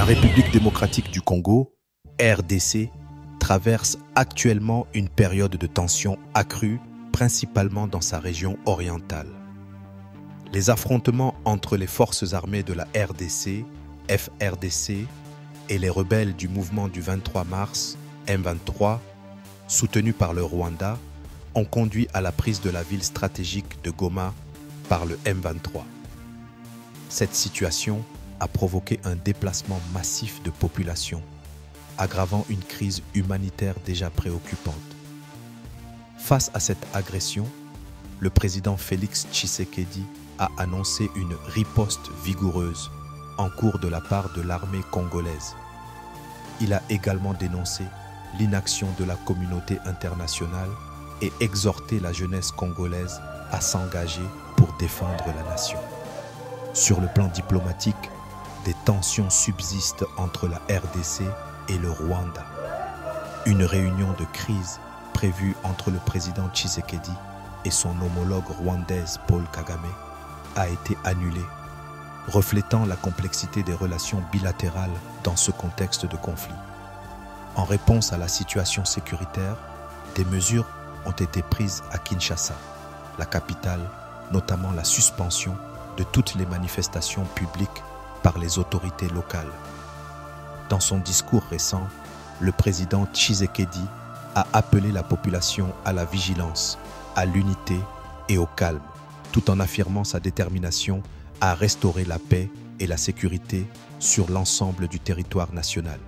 La République démocratique du Congo, RDC, traverse actuellement une période de tension accrue, principalement dans sa région orientale. Les affrontements entre les forces armées de la RDC, FRDC, et les rebelles du mouvement du 23 mars, M23, soutenus par le Rwanda, ont conduit à la prise de la ville stratégique de Goma par le M23. Cette situation a provoqué un déplacement massif de population, aggravant une crise humanitaire déjà préoccupante. Face à cette agression, le président Félix Tshisekedi a annoncé une riposte vigoureuse en cours de la part de l'armée congolaise. Il a également dénoncé l'inaction de la communauté internationale et exhorté la jeunesse congolaise à s'engager pour défendre la nation. Sur le plan diplomatique, des tensions subsistent entre la RDC et le Rwanda. Une réunion de crise prévue entre le président Tshisekedi et son homologue rwandaise Paul Kagame a été annulée, reflétant la complexité des relations bilatérales dans ce contexte de conflit. En réponse à la situation sécuritaire, des mesures ont été prises à Kinshasa, la capitale, notamment la suspension de toutes les manifestations publiques par les autorités locales. Dans son discours récent, le président Tshisekedi a appelé la population à la vigilance, à l'unité et au calme, tout en affirmant sa détermination à restaurer la paix et la sécurité sur l'ensemble du territoire national.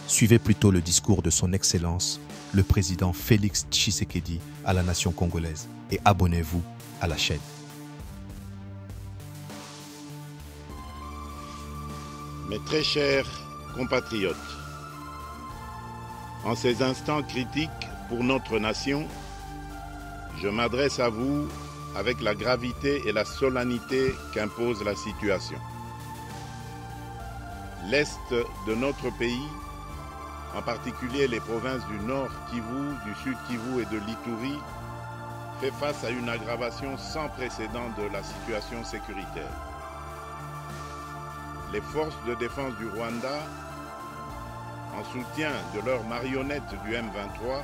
Suivez plutôt le discours de son Excellence, le président Félix Tshisekedi à la nation congolaise et abonnez-vous à la chaîne. Mes très chers compatriotes, en ces instants critiques pour notre nation, je m'adresse à vous avec la gravité et la solennité qu'impose la situation. L'Est de notre pays, en particulier les provinces du Nord Kivu, du Sud Kivu et de l'Ituri, fait face à une aggravation sans précédent de la situation sécuritaire. Les forces de défense du Rwanda, en soutien de leurs marionnettes du M23,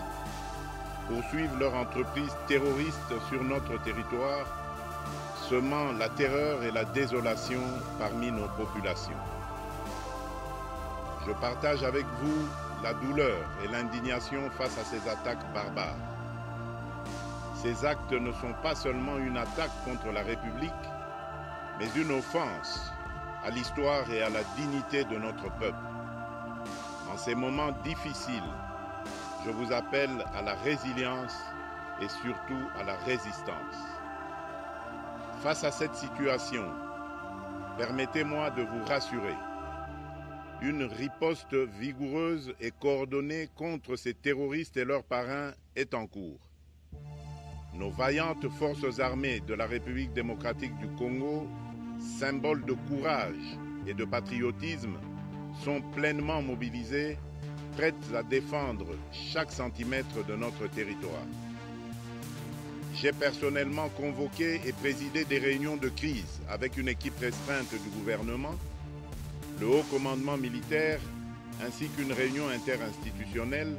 poursuivent leur entreprise terroriste sur notre territoire, semant la terreur et la désolation parmi nos populations. Je partage avec vous la douleur et l'indignation face à ces attaques barbares. Ces actes ne sont pas seulement une attaque contre la République, mais une offense à l'histoire et à la dignité de notre peuple. En ces moments difficiles, je vous appelle à la résilience et surtout à la résistance. Face à cette situation, permettez-moi de vous rassurer. Une riposte vigoureuse et coordonnée contre ces terroristes et leurs parrains est en cours. Nos vaillantes forces armées de la République démocratique du Congo, symboles de courage et de patriotisme, sont pleinement mobilisées, prêtes à défendre chaque centimètre de notre territoire. J'ai personnellement convoqué et présidé des réunions de crise avec une équipe restreinte du gouvernement, le haut commandement militaire ainsi qu'une réunion interinstitutionnelle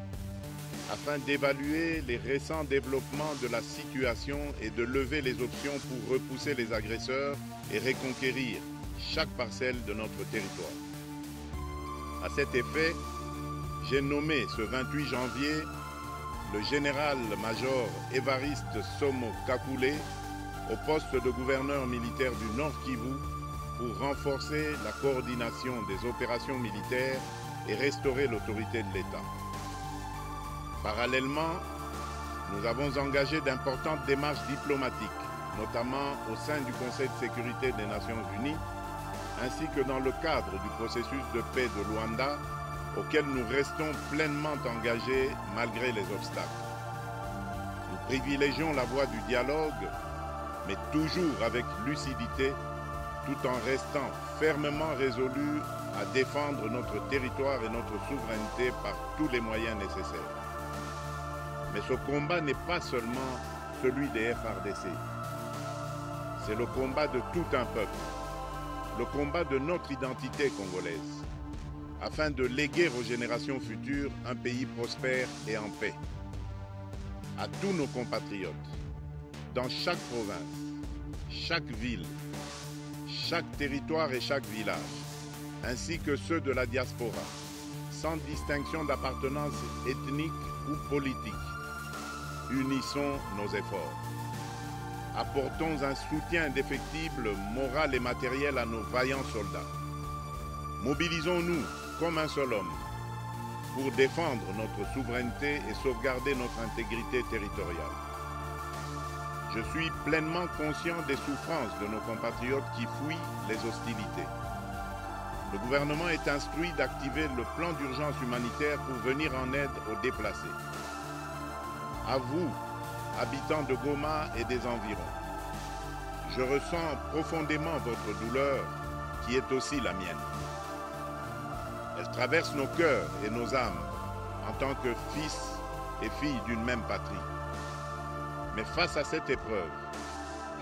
afin d'évaluer les récents développements de la situation et de lever les options pour repousser les agresseurs et reconquérir chaque parcelle de notre territoire. À cet effet, j'ai nommé ce 28 janvier le général-major Évariste Somo Kakule au poste de gouverneur militaire du Nord Kivu pour renforcer la coordination des opérations militaires et restaurer l'autorité de l'État. Parallèlement, nous avons engagé d'importantes démarches diplomatiques, notamment au sein du Conseil de sécurité des Nations Unies, ainsi que dans le cadre du processus de paix de Luanda, auquel nous restons pleinement engagés malgré les obstacles. Nous privilégions la voie du dialogue, mais toujours avec lucidité, tout en restant fermement résolus à défendre notre territoire et notre souveraineté par tous les moyens nécessaires. Mais ce combat n'est pas seulement celui des FRDC. C'est le combat de tout un peuple, le combat de notre identité congolaise. afin de léguer aux générations futures un pays prospère et en paix. À tous nos compatriotes, dans chaque province, chaque ville, chaque territoire et chaque village, ainsi que ceux de la diaspora, sans distinction d'appartenance ethnique ou politique, unissons nos efforts. Apportons un soutien indéfectible, moral et matériel à nos vaillants soldats. Mobilisons-nous comme un seul homme pour défendre notre souveraineté et sauvegarder notre intégrité territoriale. Je suis pleinement conscient des souffrances de nos compatriotes qui fuient les hostilités. Le gouvernement est instruit d'activer le plan d'urgence humanitaire pour venir en aide aux déplacés. À vous, habitants de Goma et des environs, je ressens profondément votre douleur qui est aussi la mienne. Elle traverse nos cœurs et nos âmes en tant que fils et filles d'une même patrie. Mais face à cette épreuve,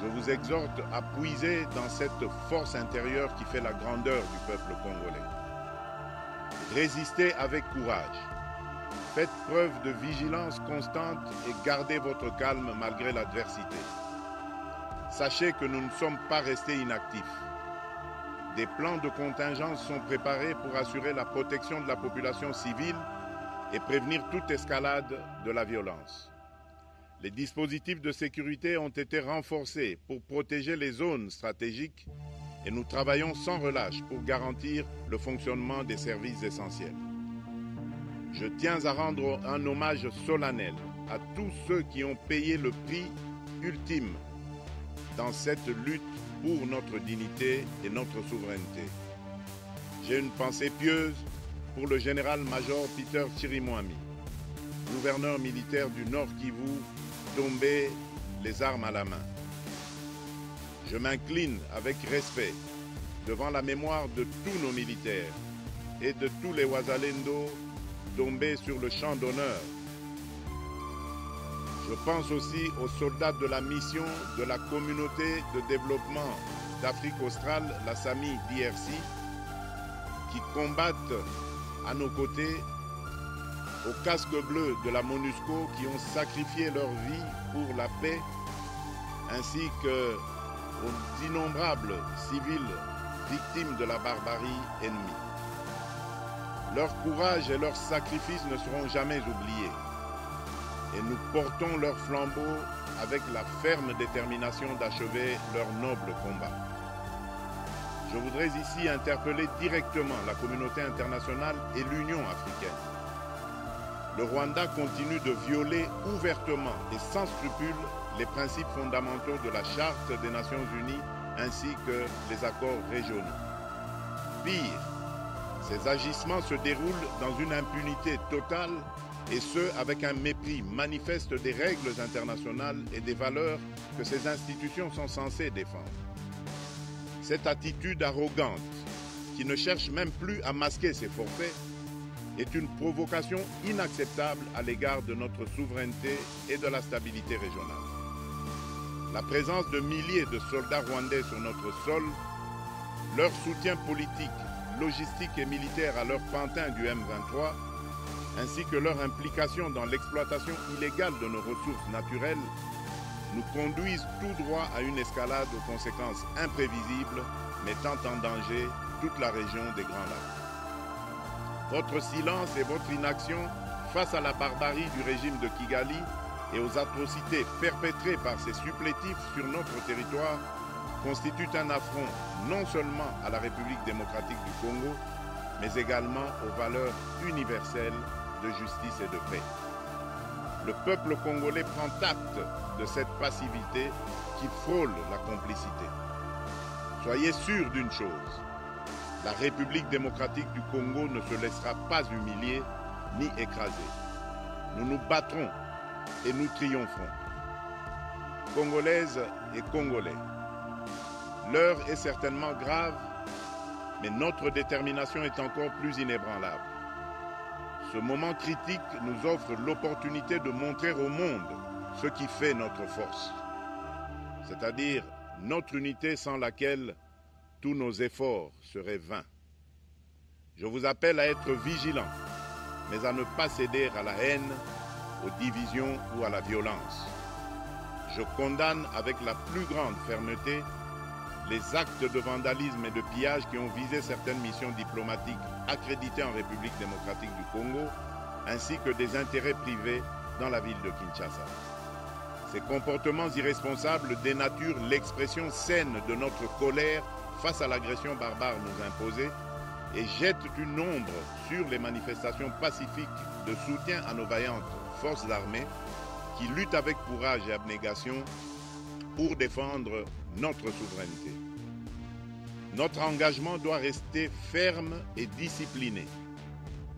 je vous exhorte à puiser dans cette force intérieure qui fait la grandeur du peuple congolais. Résistez avec courage. Faites preuve de vigilance constante et gardez votre calme malgré l'adversité. Sachez que nous ne sommes pas restés inactifs. Des plans de contingence sont préparés pour assurer la protection de la population civile et prévenir toute escalade de la violence. Les dispositifs de sécurité ont été renforcés pour protéger les zones stratégiques et nous travaillons sans relâche pour garantir le fonctionnement des services essentiels. Je tiens à rendre un hommage solennel à tous ceux qui ont payé le prix ultime dans cette lutte pour notre dignité et notre souveraineté. J'ai une pensée pieuse pour le général-major Peter Chirimwami, gouverneur militaire du Nord Kivu, tombé les armes à la main. Je m'incline avec respect devant la mémoire de tous nos militaires et de tous les Wazalendo tombés sur le champ d'honneur. Je pense aussi aux soldats de la mission de la communauté de développement d'Afrique australe, la SAMI DRC, qui combattent à nos côtés, aux casques bleus de la MONUSCO qui ont sacrifié leur vie pour la paix, ainsi qu'aux innombrables civils victimes de la barbarie ennemie. Leur courage et leur sacrifice ne seront jamais oubliés. Et nous portons leur flambeau avec la ferme détermination d'achever leur noble combat. Je voudrais ici interpeller directement la communauté internationale et l'Union africaine. Le Rwanda continue de violer ouvertement et sans scrupule les principes fondamentaux de la Charte des Nations Unies ainsi que les accords régionaux. Pire, ces agissements se déroulent dans une impunité totale et ce, avec un mépris manifeste des règles internationales et des valeurs que ces institutions sont censées défendre. Cette attitude arrogante, qui ne cherche même plus à masquer ses forfaits, est une provocation inacceptable à l'égard de notre souveraineté et de la stabilité régionale. La présence de milliers de soldats rwandais sur notre sol, leur soutien politique, logistique et militaire à leur pantin du M23, ainsi que leur implication dans l'exploitation illégale de nos ressources naturelles, nous conduisent tout droit à une escalade aux conséquences imprévisibles, mettant en danger toute la région des Grands Lacs. Votre silence et votre inaction face à la barbarie du régime de Kigali et aux atrocités perpétrées par ces supplétifs sur notre territoire constituent un affront non seulement à la République démocratique du Congo, mais également aux valeurs universelles de justice et de paix. Le peuple congolais prend acte de cette passivité qui frôle la complicité. Soyez sûrs d'une chose, la République démocratique du Congo ne se laissera pas humilier ni écraser. Nous nous battrons et nous triompherons. Congolaises et Congolais, l'heure est certainement grave, mais notre détermination est encore plus inébranlable. Ce moment critique nous offre l'opportunité de montrer au monde ce qui fait notre force, c'est-à-dire notre unité sans laquelle tous nos efforts seraient vains. Je vous appelle à être vigilants, mais à ne pas céder à la haine, aux divisions ou à la violence. Je condamne avec la plus grande fermeté les actes de vandalisme et de pillage qui ont visé certaines missions diplomatiques accréditées en République démocratique du Congo, ainsi que des intérêts privés dans la ville de Kinshasa. Ces comportements irresponsables dénaturent l'expression saine de notre colère face à l'agression barbare nous imposée et jettent une ombre sur les manifestations pacifiques de soutien à nos vaillantes forces armées qui luttent avec courage et abnégation pour défendre notre souveraineté. Notre engagement doit rester ferme et discipliné.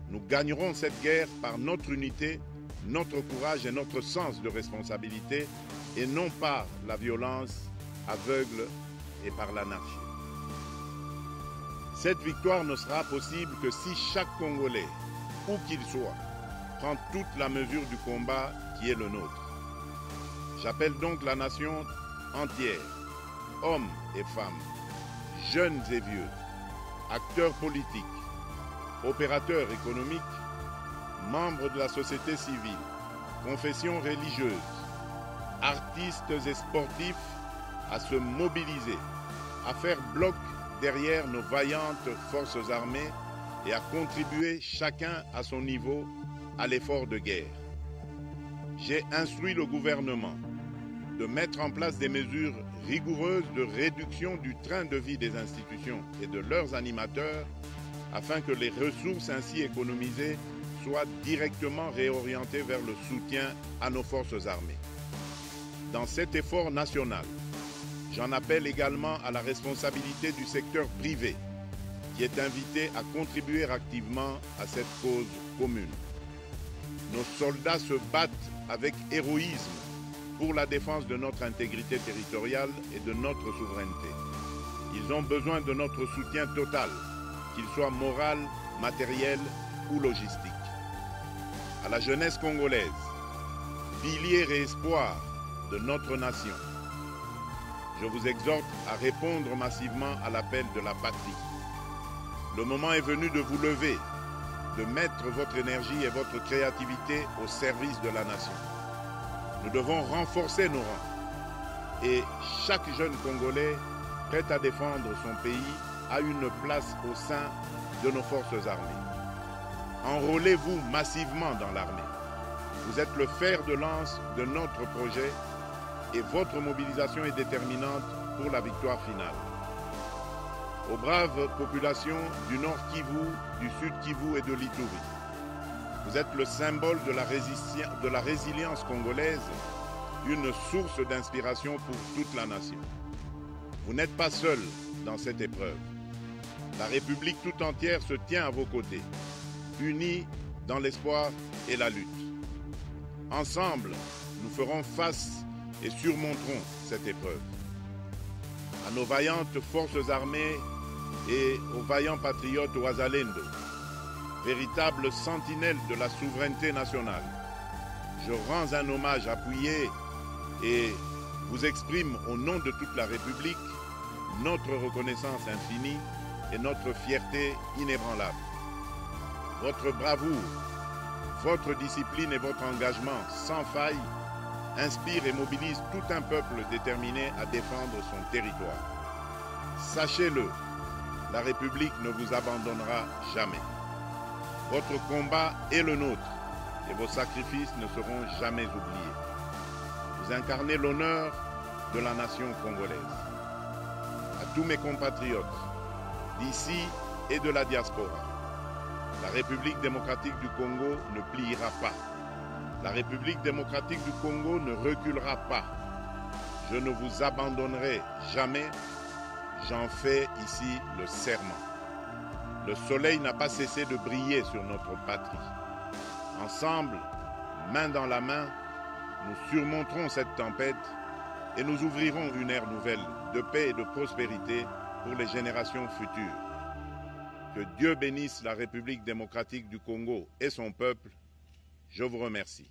Nous gagnerons cette guerre par notre unité, notre courage et notre sens de responsabilité, et non par la violence aveugle et par l'anarchie. Cette victoire ne sera possible que si chaque Congolais, où qu'il soit, prend toute la mesure du combat qui est le nôtre. J'appelle donc la nation entière, hommes et femmes, jeunes et vieux, acteurs politiques, opérateurs économiques, membres de la société civile, confessions religieuses, artistes et sportifs à se mobiliser, à faire bloc derrière nos vaillantes forces armées et à contribuer chacun à son niveau à l'effort de guerre. J'ai instruit le gouvernement de mettre en place des mesures rigoureuses de réduction du train de vie des institutions et de leurs animateurs afin que les ressources ainsi économisées soient directement réorientées vers le soutien à nos forces armées. Dans cet effort national, j'en appelle également à la responsabilité du secteur privé qui est invité à contribuer activement à cette cause commune. Nos soldats se battent avec héroïsme pour la défense de notre intégrité territoriale et de notre souveraineté. Ils ont besoin de notre soutien total, qu'il soit moral, matériel ou logistique. À la jeunesse congolaise, pilier et espoir de notre nation, je vous exhorte à répondre massivement à l'appel de la patrie. Le moment est venu de vous lever, de mettre votre énergie et votre créativité au service de la nation. Nous devons renforcer nos rangs et chaque jeune Congolais prêt à défendre son pays a une place au sein de nos forces armées. Enrôlez-vous massivement dans l'armée. Vous êtes le fer de lance de notre projet et votre mobilisation est déterminante pour la victoire finale. Aux braves populations du Nord Kivu, du Sud Kivu et de l'Ituri, vous êtes le symbole de la résilience congolaise, une source d'inspiration pour toute la nation. Vous n'êtes pas seuls dans cette épreuve. La République tout entière se tient à vos côtés, unis dans l'espoir et la lutte. Ensemble, nous ferons face et surmonterons cette épreuve. À nos vaillantes forces armées et aux vaillants patriotes Ouazalendo, véritables sentinelles de la souveraineté nationale, je rends un hommage appuyé et vous exprime au nom de toute la République notre reconnaissance infinie et notre fierté inébranlable. Votre bravoure, votre discipline et votre engagement sans faille inspirent et mobilisent tout un peuple déterminé à défendre son territoire. Sachez-le, la République ne vous abandonnera jamais. Votre combat est le nôtre et vos sacrifices ne seront jamais oubliés. Vous incarnez l'honneur de la nation congolaise. À tous mes compatriotes d'ici et de la diaspora, la République démocratique du Congo ne pliera pas. La République démocratique du Congo ne reculera pas. Je ne vous abandonnerai jamais. J'en fais ici le serment. Le soleil n'a pas cessé de briller sur notre patrie. Ensemble, main dans la main, nous surmonterons cette tempête et nous ouvrirons une ère nouvelle de paix et de prospérité pour les générations futures. Que Dieu bénisse la République démocratique du Congo et son peuple. Je vous remercie.